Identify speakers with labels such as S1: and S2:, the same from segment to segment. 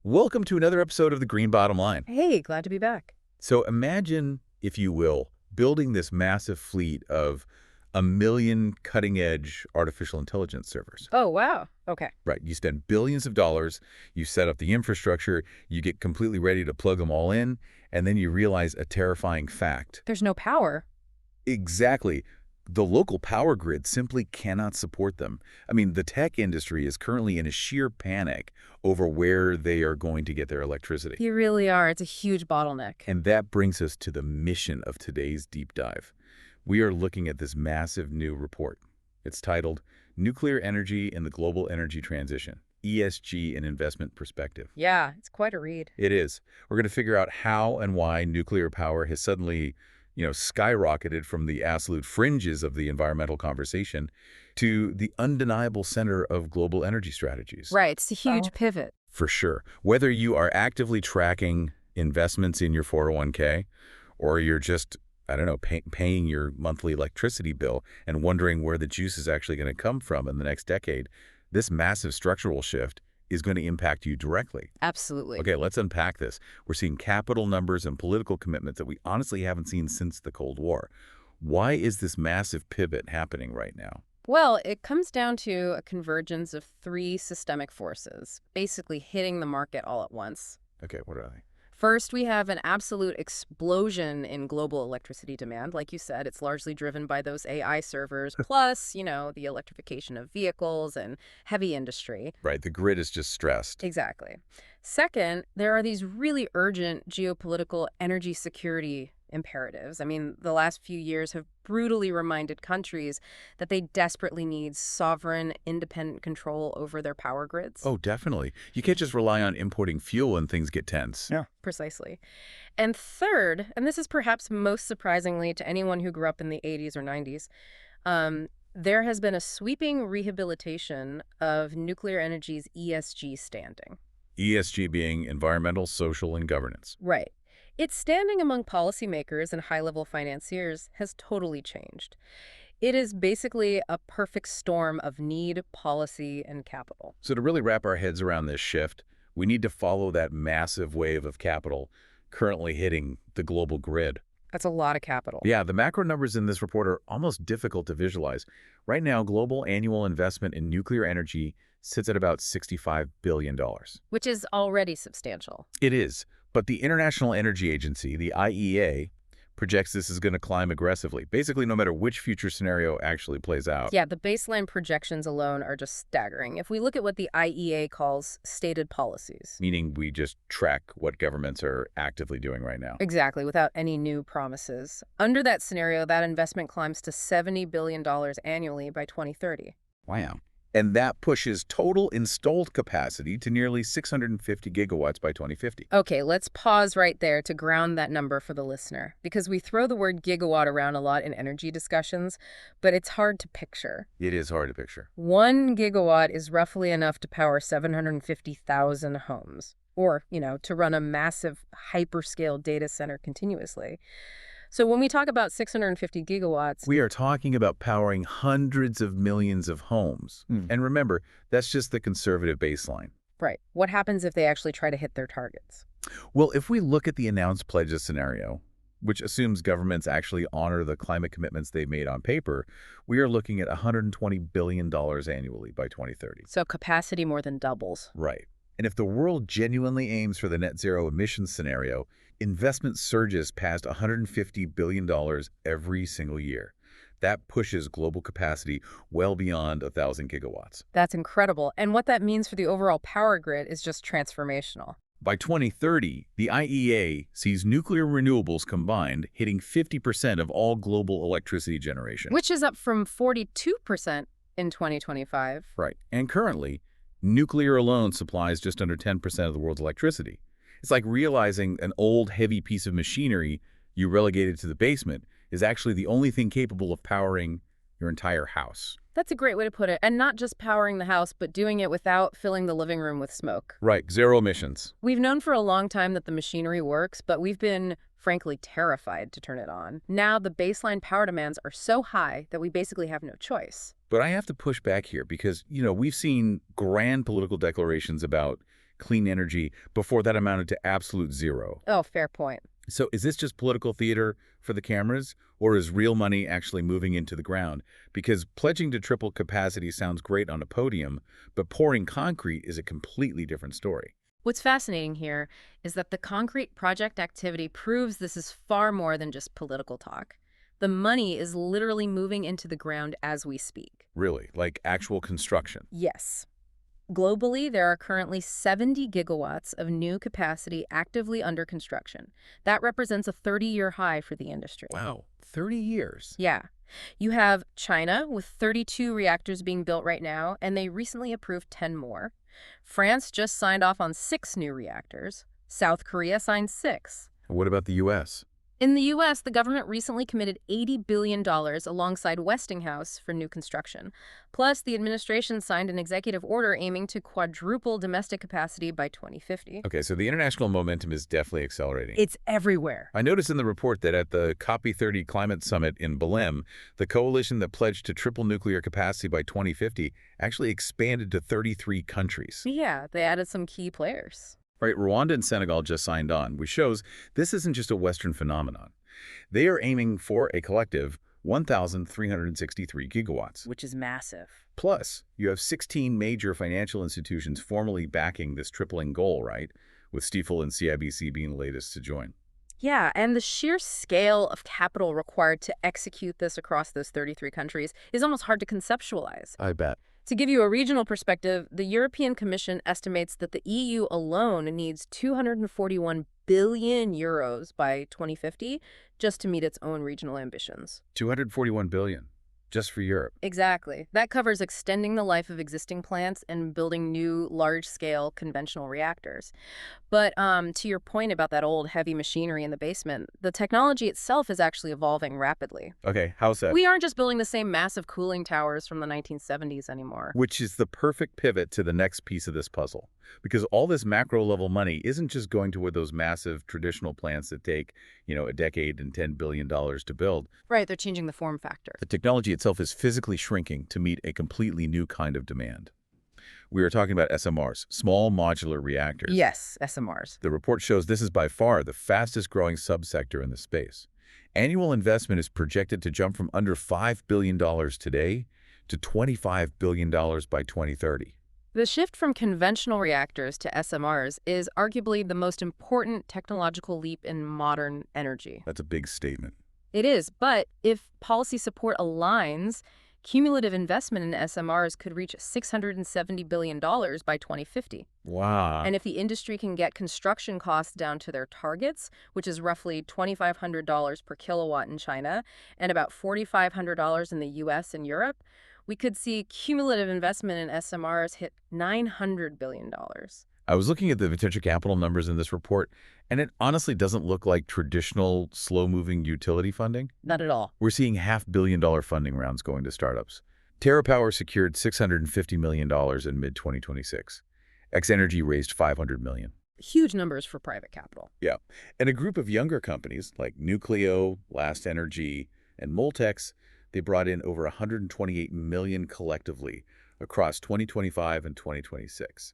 S1: Welcome to another episode of The Green Bottom Line.
S2: Hey, glad to be back.
S1: So imagine, if you will, building this massive fleet of 1 million cutting-edge artificial intelligence servers.
S2: Oh, wow. Okay.
S1: Right. You spend billions of dollars, you set up the infrastructure, you get completely ready to plug them all in, and then you realize a terrifying fact.
S2: There's no power.
S1: Exactly. The local power grid simply cannot support them. I mean, the tech industry is currently in a sheer panic over where they are going to get their electricity.
S2: You really are. It's a huge bottleneck.
S1: And that brings us to the mission of today's deep dive. We are looking at this massive new report. It's titled Nuclear Energy in the Global Energy Transition, ESG and Investment Perspective.
S2: Yeah, it's quite a read.
S1: It is. We're going to figure out how and why nuclear power has suddenly skyrocketed from the absolute fringes of the environmental conversation to the undeniable center of global energy strategies.
S2: Right. It's a huge pivot.
S1: For sure. Whether you are actively tracking investments in your 401k or you're just, I don't know, paying your monthly electricity bill and wondering where the juice is actually going to come from in the next decade, this massive structural shift is going to impact you directly.
S2: Absolutely.
S1: Okay, let's unpack this. We're seeing capital numbers and political commitments that we honestly haven't seen since the Cold War. Why is this massive pivot happening right now?
S2: Well, it comes down to a convergence of three systemic forces, basically hitting the market all at once.
S1: Okay, what are they?
S2: First, we have an absolute explosion in global electricity demand. Like you said, it's largely driven by those AI servers, plus, the electrification of vehicles and heavy industry.
S1: Right, the grid is just stressed.
S2: Exactly. Second, there are these really urgent geopolitical energy security imperatives. I mean, the last few years have brutally reminded countries that they desperately need sovereign, independent control over their power grids.
S1: Oh, definitely. You can't just rely on importing fuel when things get tense.
S2: Yeah. Precisely. And third, and this is perhaps most surprisingly to anyone who grew up in the 80s or 90s, there has been a sweeping rehabilitation of nuclear energy's ESG standing.
S1: ESG being environmental, social, and governance.
S2: Right. Its standing among policymakers and high-level financiers has totally changed. It is basically a perfect storm of need, policy, and capital.
S1: So to really wrap our heads around this shift, we need to follow that massive wave of capital currently hitting the global grid.
S2: That's a lot of capital.
S1: Yeah, the macro numbers in this report are almost difficult to visualize. Right now, global annual investment in nuclear energy sits at about $65 billion.
S2: Which is already substantial.
S1: It is. But the International Energy Agency, the IEA, projects this is going to climb aggressively, basically no matter which future scenario actually plays out.
S2: Yeah, the baseline projections alone are just staggering. If we look at what the IEA calls stated policies.
S1: Meaning we just track what governments are actively doing right now.
S2: Exactly, without any new promises. Under that scenario, that investment climbs to $70 billion annually by 2030.
S1: Wow. And that pushes total installed capacity to nearly 650 gigawatts by 2050.
S2: Okay, let's pause right there to ground that number for the listener, because we throw the word gigawatt around a lot in energy discussions, but it's hard to picture.
S1: It is hard to picture.
S2: 1 gigawatt is roughly enough to power 750,000 homes, or, to run a massive hyperscale data center continuously. So when we talk about 650 gigawatts...
S1: we are talking about powering hundreds of millions of homes. And remember, that's just the conservative baseline.
S2: Right. What happens if they actually try to hit their targets?
S1: Well, if we look at the announced pledges scenario, which assumes governments actually honor the climate commitments they made on paper, we are looking at $120 billion annually by 2030.
S2: So capacity more than doubles.
S1: Right. And if the world genuinely aims for the net zero emissions scenario, investment surges past $150 billion every single year. That pushes global capacity well beyond 1,000 gigawatts.
S2: That's incredible. And what that means for the overall power grid is just transformational.
S1: By 2030, the IEA sees nuclear renewables combined hitting 50% of all global electricity generation.
S2: Which is up from 42% in 2025.
S1: Right. And currently, nuclear alone supplies just under 10% of the world's electricity. It's like realizing an old, heavy piece of machinery you relegated to the basement is actually the only thing capable of powering your entire house.
S2: That's a great way to put it. And not just powering the house, but doing it without filling the living room with smoke.
S1: Right, zero emissions.
S2: We've known for a long time that the machinery works, but we've been, frankly, terrified to turn it on. Now the baseline power demands are so high that we basically have no choice.
S1: But I have to push back here because, we've seen grand political declarations about clean energy before that amounted to absolute zero.
S2: Oh, fair point.
S1: So is this just political theater for the cameras, or is real money actually moving into the ground? Because pledging to triple capacity sounds great on a podium, but pouring concrete is a completely different story.
S2: What's fascinating here is that the concrete project activity proves this is far more than just political talk. The money is literally moving into the ground as we speak.
S1: Really, like actual construction.
S2: Yes. Globally, there are currently 70 gigawatts of new capacity actively under construction. That represents a 30-year high for the industry.
S1: Wow, 30 years.
S2: Yeah. You have China with 32 reactors being built right now, and they recently approved 10 more. France just signed off on 6 new reactors. South Korea signed 6.
S1: What about the U.S.?
S2: In the U.S., the government recently committed $80 billion alongside Westinghouse for new construction. Plus, the administration signed an executive order aiming to quadruple domestic capacity by 2050.
S1: Okay, so the international momentum is definitely accelerating.
S2: It's everywhere.
S1: I noticed in the report that at the COP30 Climate Summit in Belém, the coalition that pledged to triple nuclear capacity by 2050 actually expanded to 33 countries.
S2: Yeah, they added some key players.
S1: Right, Rwanda and Senegal just signed on, which shows this isn't just a Western phenomenon. They are aiming for a collective 1,363 gigawatts.
S2: Which is massive.
S1: Plus, you have 16 major financial institutions formally backing this tripling goal, right? With Stifel and CIBC being the latest to join.
S2: Yeah, and the sheer scale of capital required to execute this across those 33 countries is almost hard to conceptualize.
S1: I bet.
S2: To give you a regional perspective, the European Commission estimates that the EU alone needs 241 billion euros by 2050 just to meet its own regional ambitions.
S1: 241 billion, just for Europe.
S2: Exactly. That covers extending the life of existing plants and building new large-scale conventional reactors. But to your point about that old heavy machinery in the basement, the technology itself is actually evolving rapidly.
S1: Okay, how's that?
S2: We aren't just building the same massive cooling towers from the 1970s anymore.
S1: Which is the perfect pivot to the next piece of this puzzle. Because all this macro-level money isn't just going toward those massive traditional plants that take, a decade and $10 billion to build.
S2: Right, they're changing the form factor.
S1: The technology itself is physically shrinking to meet a completely new kind of demand. We are talking about SMRs, Small Modular Reactors.
S2: Yes, SMRs.
S1: The report shows this is by far the fastest growing subsector in the space. Annual investment is projected to jump from under $5 billion today to $25 billion by 2030.
S2: The shift from conventional reactors to SMRs is arguably the most important technological leap in modern energy.
S1: That's a big statement.
S2: It is, but if policy support aligns, cumulative investment in SMRs could reach $670 billion by 2050.
S1: Wow.
S2: And if the industry can get construction costs down to their targets, which is roughly $2,500 per kilowatt in China and about $4,500 in the US and Europe, we could see cumulative investment in SMRs hit $900 billion.
S1: I was looking at the venture capital numbers in this report, and it honestly doesn't look like traditional slow-moving utility funding.
S2: Not at all.
S1: We're seeing $500 million funding rounds going to startups. TerraPower secured $650 million in mid-2026. X-Energy raised $500 million.
S2: Huge numbers for private capital.
S1: Yeah. And a group of younger companies like Nucleo, Last Energy, and Moltex, they brought in over $128 million collectively across 2025 and 2026.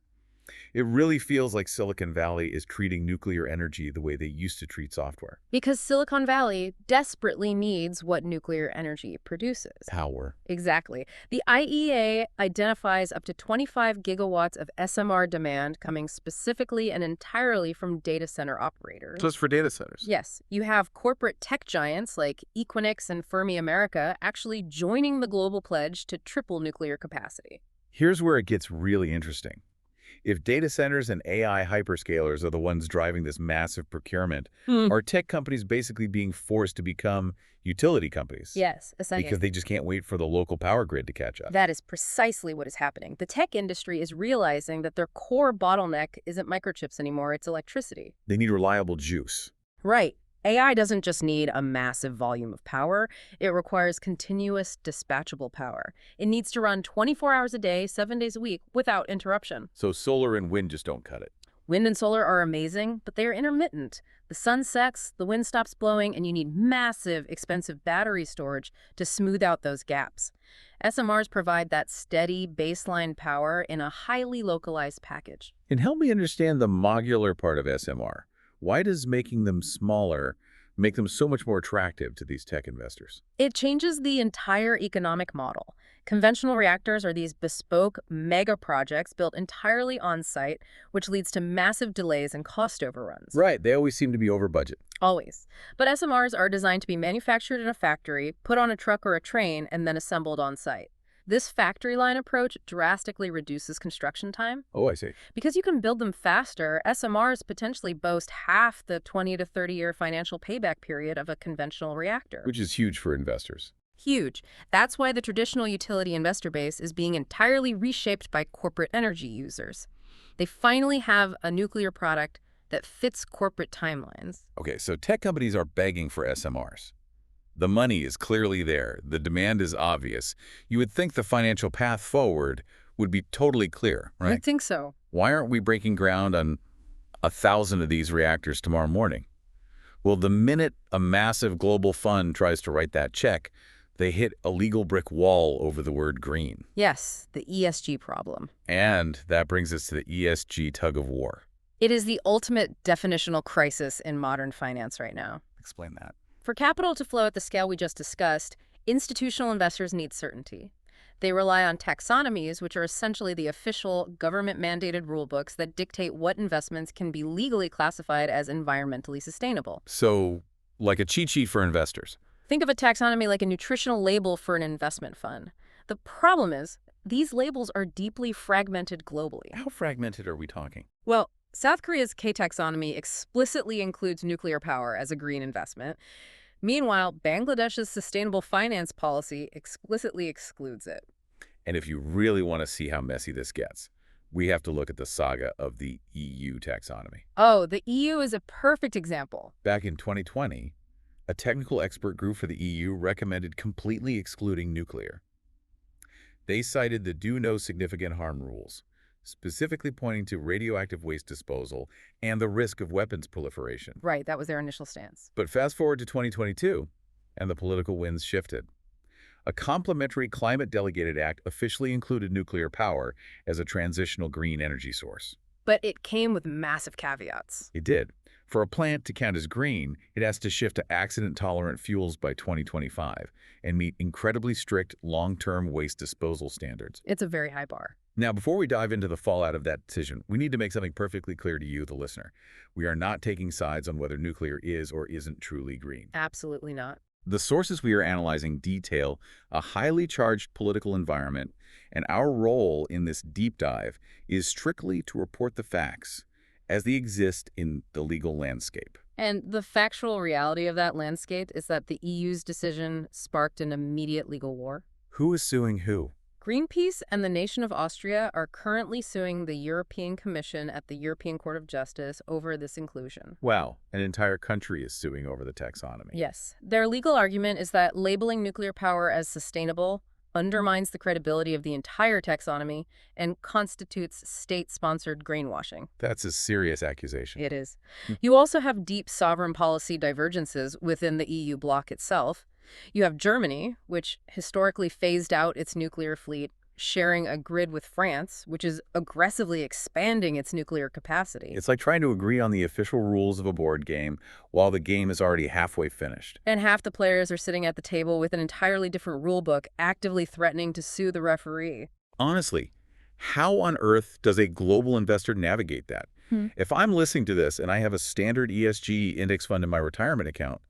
S1: It really feels like Silicon Valley is treating nuclear energy the way they used to treat software.
S2: Because Silicon Valley desperately needs what nuclear energy produces.
S1: Power.
S2: Exactly. The IEA identifies up to 25 gigawatts of SMR demand coming specifically and entirely from data center operators.
S1: Just for data centers.
S2: Yes. You have corporate tech giants like Equinix and Fermi America actually joining the global pledge to triple nuclear capacity.
S1: Here's where it gets really interesting. If data centers and AI hyperscalers are the ones driving this massive procurement, are tech companies basically being forced to become utility companies?
S2: Yes, essentially.
S1: Because they just can't wait for the local power grid to catch up.
S2: That is precisely what is happening. The tech industry is realizing that their core bottleneck isn't microchips anymore, it's electricity.
S1: They need reliable juice.
S2: Right. AI doesn't just need a massive volume of power, it requires continuous dispatchable power. It needs to run 24 hours a day, 7 days a week, without interruption.
S1: So solar and wind just don't cut it.
S2: Wind and solar are amazing, but they are intermittent. The sun sets, the wind stops blowing, and you need massive, expensive battery storage to smooth out those gaps. SMRs provide that steady baseline power in a highly localized package.
S1: And help me understand the modular part of SMR. Why does making them smaller make them so much more attractive to these tech investors?
S2: It changes the entire economic model. Conventional reactors are these bespoke mega projects built entirely on-site, which leads to massive delays and cost overruns.
S1: Right, they always seem to be over budget.
S2: Always. But SMRs are designed to be manufactured in a factory, put on a truck or a train, and then assembled on-site. This factory line approach drastically reduces construction time.
S1: Oh, I see.
S2: Because you can build them faster, SMRs potentially boast half the 20 to 30-year financial payback period of a conventional reactor.
S1: Which is huge for investors.
S2: Huge. That's why the traditional utility investor base is being entirely reshaped by corporate energy users. They finally have a nuclear product that fits corporate timelines.
S1: Okay, so tech companies are begging for SMRs. The money is clearly there. The demand is obvious. You would think the financial path forward would be totally clear, right?
S2: I think so.
S1: Why aren't we breaking ground on 1,000 of these reactors tomorrow morning? Well, the minute a massive global fund tries to write that check, they hit a legal brick wall over the word green.
S2: Yes, the ESG problem.
S1: And that brings us to the ESG tug of war.
S2: It is the ultimate definitional crisis in modern finance right now.
S1: Explain that.
S2: For capital to flow at the scale we just discussed, institutional investors need certainty. They rely on taxonomies, which are essentially the official government-mandated rulebooks that dictate what investments can be legally classified as environmentally sustainable.
S1: So, like a cheat sheet for investors.
S2: Think of a taxonomy like a nutritional label for an investment fund. The problem is, these labels are deeply fragmented globally.
S1: How fragmented are we talking?
S2: Well, South Korea's K-taxonomy explicitly includes nuclear power as a green investment. Meanwhile, Bangladesh's sustainable finance policy explicitly excludes it.
S1: And if you really want to see how messy this gets, we have to look at the saga of the EU taxonomy.
S2: Oh, the EU is a perfect example.
S1: Back in 2020, a technical expert group for the EU recommended completely excluding nuclear. They cited the do no significant harm rules, specifically pointing to radioactive waste disposal and the risk of weapons proliferation.
S2: Right, that was their initial stance.
S1: But fast forward to 2022, and the political winds shifted. A complementary climate delegated act officially included nuclear power as a transitional green energy source.
S2: But it came with massive caveats.
S1: It did. For a plant to count as green, it has to shift to accident-tolerant fuels by 2025 and meet incredibly strict long-term waste disposal standards.
S2: It's a very high bar.
S1: Now, before we dive into the fallout of that decision, we need to make something perfectly clear to you, the listener. We are not taking sides on whether nuclear is or isn't truly green.
S2: Absolutely not.
S1: The sources we are analyzing detail a highly charged political environment, and our role in this deep dive is strictly to report the facts as they exist in the legal landscape.
S2: And the factual reality of that landscape is that the EU's decision sparked an immediate legal war.
S1: Who is suing who?
S2: Greenpeace and the nation of Austria are currently suing the European Commission at the European Court of Justice over this inclusion.
S1: Wow, an entire country is suing over the taxonomy.
S2: Yes. Their legal argument is that labeling nuclear power as sustainable undermines the credibility of the entire taxonomy and constitutes state-sponsored greenwashing.
S1: That's a serious accusation.
S2: It is. You also have deep sovereign policy divergences within the EU bloc itself. You have Germany, which historically phased out its nuclear fleet, sharing a grid with France, which is aggressively expanding its nuclear capacity.
S1: It's like trying to agree on the official rules of a board game while the game is already halfway finished.
S2: And half the players are sitting at the table with an entirely different rule book, actively threatening to sue the referee.
S1: Honestly, how on earth does a global investor navigate that? If I'm listening to this and I have a standard ESG index fund in my retirement account,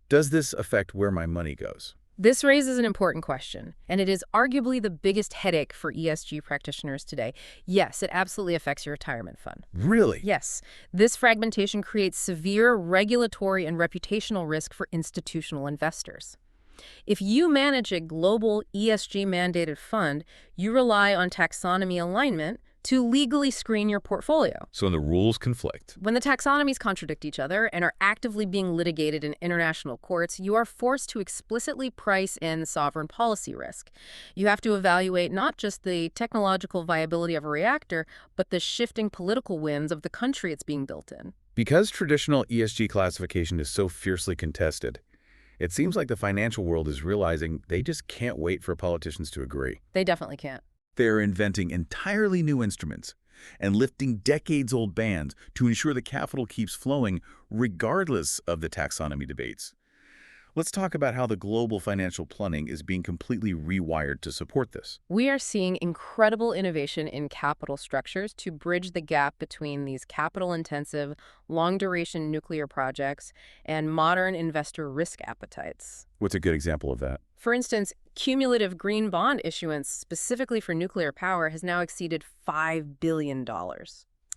S1: does this affect where my money goes?
S2: This raises an important question, and it is arguably the biggest headache for ESG practitioners today. Yes, it absolutely affects your retirement fund.
S1: Really?
S2: Yes. This fragmentation creates severe regulatory and reputational risk for institutional investors. If you manage a global ESG-mandated fund, you rely on taxonomy alignment to legally screen your portfolio.
S1: So when the rules conflict.
S2: When the taxonomies contradict each other and are actively being litigated in international courts, you are forced to explicitly price in sovereign policy risk. You have to evaluate not just the technological viability of a reactor, but the shifting political winds of the country it's being built in.
S1: Because traditional ESG classification is so fiercely contested, It seems like the financial world is realizing they just can't wait for politicians to agree.
S2: They definitely can't.
S1: They're inventing entirely new instruments and lifting decades-old bans to ensure the capital keeps flowing regardless of the taxonomy debates. Let's talk about how the global financial plumbing is being completely rewired to support this.
S2: We are seeing incredible innovation in capital structures to bridge the gap between these capital-intensive, long-duration nuclear projects and modern investor risk appetites.
S1: What's a good example of that?
S2: For instance, cumulative green bond issuance specifically for nuclear power has now exceeded $5 billion.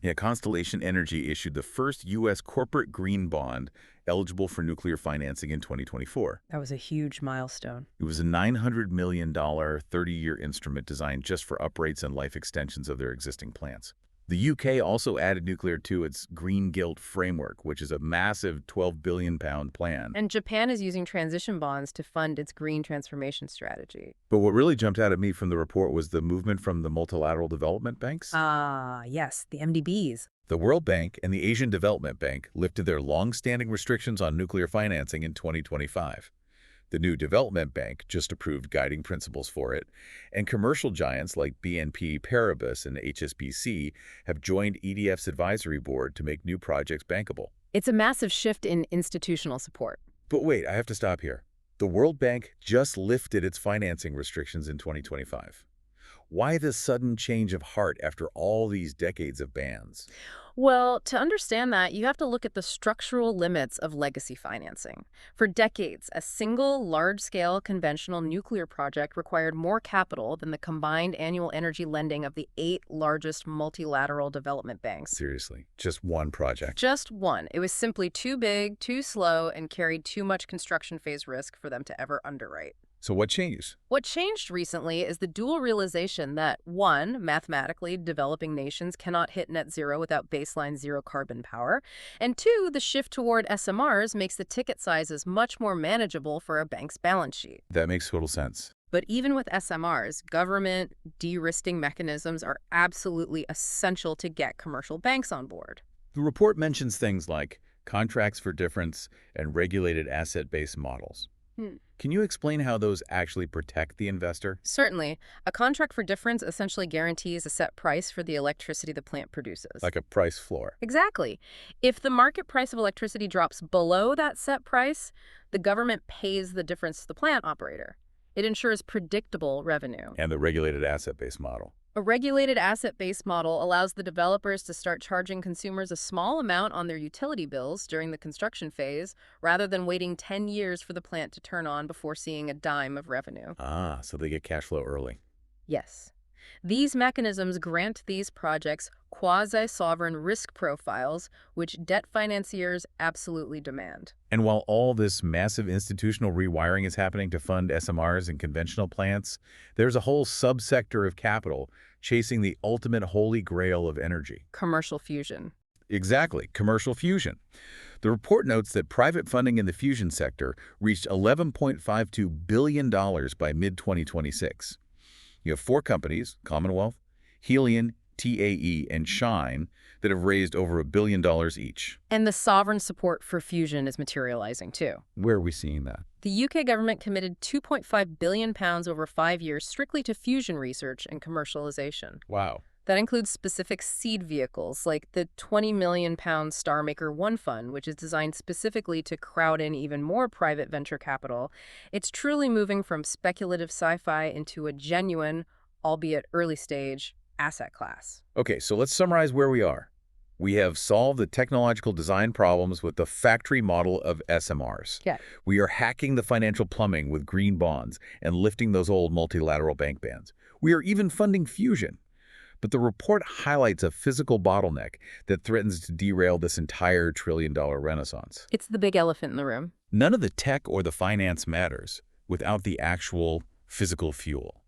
S1: Yeah, Constellation Energy issued the first U.S. corporate green bond eligible for nuclear financing in 2024.
S2: That was a huge milestone.
S1: It was a $900 million 30-year instrument designed just for uprates and life extensions of their existing plants. The UK also added nuclear to its Green Gilt framework, which is a massive £12 billion plan.
S2: And Japan is using transition bonds to fund its green transformation strategy.
S1: But what really jumped out at me from the report was the movement from the multilateral development banks.
S2: Yes, the MDBs.
S1: The World Bank and the Asian Development Bank lifted their long-standing restrictions on nuclear financing in 2025. The new Development Bank just approved guiding principles for it, and commercial giants like BNP Paribas and HSBC have joined EDF's advisory board to make new projects bankable.
S2: It's a massive shift in institutional support.
S1: But wait, I have to stop here. The World Bank just lifted its financing restrictions in 2025. Why this sudden change of heart after all these decades of bans?
S2: Well, to understand that, you have to look at the structural limits of legacy financing. For decades, a single large-scale conventional nuclear project required more capital than the combined annual energy lending of the 8 largest multilateral development banks.
S1: Seriously, just one project.
S2: Just one. It was simply too big, too slow, and carried too much construction phase risk for them to ever underwrite.
S1: So what changed?
S2: What changed recently is the dual realization that, one, mathematically, developing nations cannot hit net zero without baseline zero carbon power, and two, the shift toward SMRs makes the ticket sizes much more manageable for a bank's balance sheet.
S1: That makes total sense.
S2: But even with SMRs, government de-risking mechanisms are absolutely essential to get commercial banks on board.
S1: The report mentions things like contracts for difference and regulated asset-based models. Can you explain how those actually protect the investor?
S2: Certainly. A contract for difference essentially guarantees a set price for the electricity the plant produces.
S1: Like a price floor.
S2: Exactly. If the market price of electricity drops below that set price, the government pays the difference to the plant operator. It ensures predictable revenue.
S1: And the regulated asset-based model.
S2: A regulated asset-based model allows the developers to start charging consumers a small amount on their utility bills during the construction phase, rather than waiting 10 years for the plant to turn on before seeing a dime of revenue.
S1: Ah, so they get cash flow early.
S2: Yes. These mechanisms grant these projects quasi-sovereign risk profiles, which debt financiers absolutely demand.
S1: And while all this massive institutional rewiring is happening to fund SMRs and conventional plants, there's a whole subsector of capital chasing the ultimate holy grail of energy.
S2: Commercial fusion.
S1: Exactly, commercial fusion. The report notes that private funding in the fusion sector reached $11.52 billion by mid-2026. You have 4 companies, Commonwealth, Helion, TAE, and Shine, that have raised over $1 billion each.
S2: And the sovereign support for fusion is materializing, too.
S1: Where are we seeing that?
S2: The UK government committed £2.5 billion over 5 years strictly to fusion research and commercialization.
S1: Wow.
S2: That includes specific seed vehicles, like the £20 million StarMaker 1 fund, which is designed specifically to crowd in even more private venture capital. It's truly moving from speculative sci-fi into a genuine, albeit early stage, asset class.
S1: Okay, so let's summarize where we are. We have solved the technological design problems with the factory model of SMRs.
S2: Yeah.
S1: We are hacking the financial plumbing with green bonds and lifting those old multilateral bank bans. We are even funding fusion. But the report highlights a physical bottleneck that threatens to derail this entire trillion-dollar renaissance.
S2: It's the big elephant in the room.
S1: None of the tech or the finance matters without the actual physical fuel.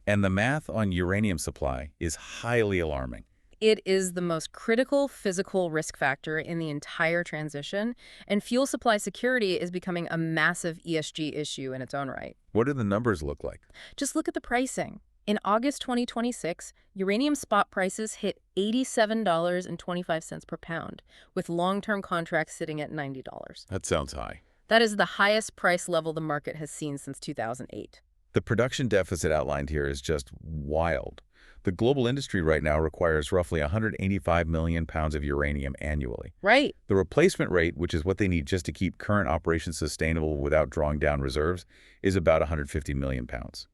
S1: And the math on uranium supply is highly alarming.
S2: It is the most critical physical risk factor in the entire transition, and fuel supply security is becoming a massive ESG issue in its own right.
S1: What do the numbers look like?
S2: Just look at the pricing. In August 2026, uranium spot prices hit $87.25 per pound, with long-term contracts sitting at $90.
S1: That sounds high.
S2: That is the highest price level the market has seen since 2008.
S1: The production deficit outlined here is just wild. The global industry right now requires roughly 185 million pounds of uranium annually.
S2: Right.
S1: The replacement rate, which is what they need just to keep current operations sustainable without drawing down reserves, is about 150 million pounds.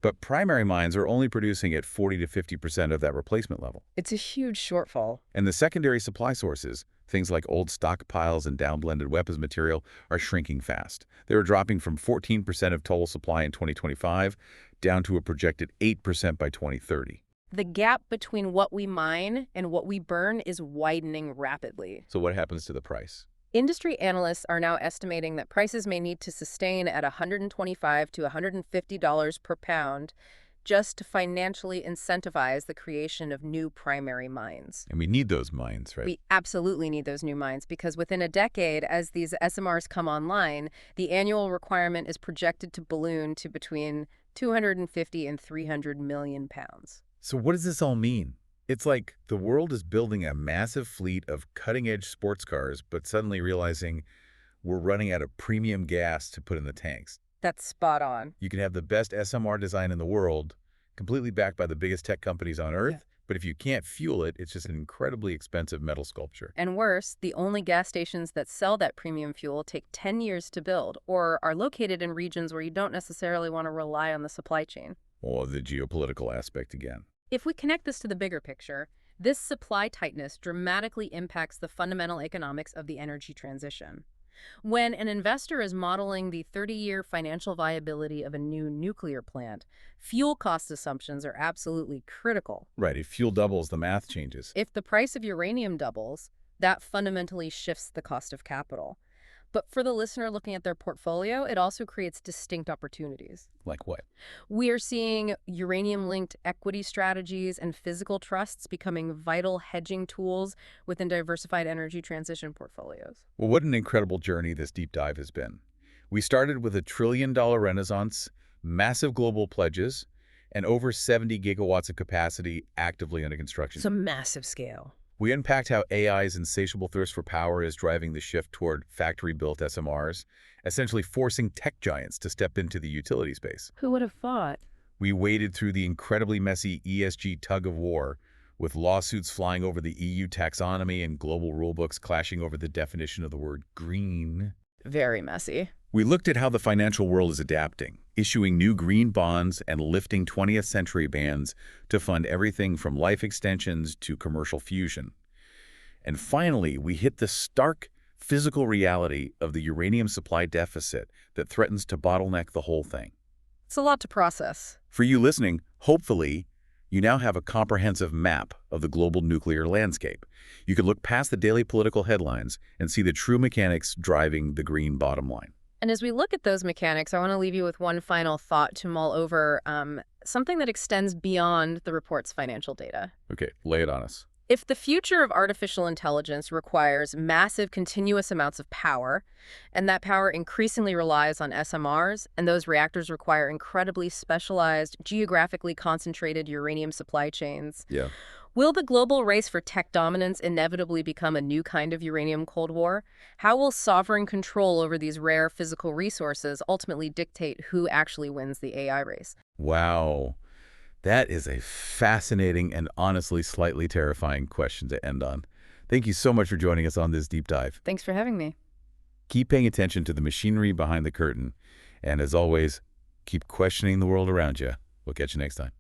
S1: But primary mines are only producing at 40 to 50% of that replacement level.
S2: It's a huge shortfall.
S1: And the secondary supply sources, things like old stockpiles and downblended weapons material, are shrinking fast. They are dropping from 14% of total supply in 2025 down to a projected 8% by 2030.
S2: The gap between what we mine and what we burn is widening rapidly.
S1: So what happens to the price?
S2: Industry analysts are now estimating that prices may need to sustain at $125 to $150 per pound just to financially incentivize the creation of new primary mines.
S1: And we need those mines, right?
S2: We absolutely need those new mines because within a decade, as these SMRs come online, the annual requirement is projected to balloon to between 250 and 300 million pounds.
S1: So what does this all mean? It's like the world is building a massive fleet of cutting-edge sports cars, but suddenly realizing we're running out of premium gas to put in the tanks.
S2: That's spot on.
S1: You can have the best SMR design in the world, completely backed by the biggest tech companies on Earth, but if you can't fuel it, it's just an incredibly expensive metal sculpture.
S2: And worse, the only gas stations that sell that premium fuel take 10 years to build or are located in regions where you don't necessarily want to rely on the supply chain.
S1: Or the geopolitical aspect again.
S2: If we connect this to the bigger picture, this supply tightness dramatically impacts the fundamental economics of the energy transition. When an investor is modeling the 30-year financial viability of a new nuclear plant, fuel cost assumptions are absolutely critical.
S1: Right, if fuel doubles, the math changes.
S2: If the price of uranium doubles, that fundamentally shifts the cost of capital. But for the listener looking at their portfolio, it also creates distinct opportunities.
S1: Like what?
S2: We are seeing uranium-linked equity strategies and physical trusts becoming vital hedging tools within diversified energy transition portfolios.
S1: Well, what an incredible journey this deep dive has been. We started with a $1 trillion renaissance, massive global pledges, and over 70 gigawatts of capacity actively under construction.
S2: It's a massive scale.
S1: We unpacked how AI's insatiable thirst for power is driving the shift toward factory-built SMRs, essentially forcing tech giants to step into the utility space.
S2: Who would have thought?
S1: We waded through the incredibly messy ESG tug-of-war, with lawsuits flying over the EU taxonomy and global rulebooks clashing over the definition of the word green.
S2: Very messy.
S1: We looked at how the financial world is adapting, issuing new green bonds and lifting 20th century bans to fund everything from life extensions to commercial fusion. And finally, we hit the stark physical reality of the uranium supply deficit that threatens to bottleneck the whole thing.
S2: It's a lot to process.
S1: For you listening, hopefully, you now have a comprehensive map of the global nuclear landscape. You can look past the daily political headlines and see the true mechanics driving the green bottom line.
S2: And as we look at those mechanics, I want to leave you with one final thought to mull over, something that extends beyond the report's financial data.
S1: Okay, lay it on us.
S2: If the future of artificial intelligence requires massive continuous amounts of power, and that power increasingly relies on SMRs, and those reactors require incredibly specialized, geographically concentrated uranium supply chains, will the global race for tech dominance inevitably become a new kind of uranium Cold War? How will sovereign control over these rare physical resources ultimately dictate who actually wins the AI race?
S1: Wow. That is a fascinating and honestly slightly terrifying question to end on. Thank you so much for joining us on this deep dive.
S2: Thanks for having me.
S1: Keep paying attention to the machinery behind the curtain. And as always, keep questioning the world around you. We'll catch you next time.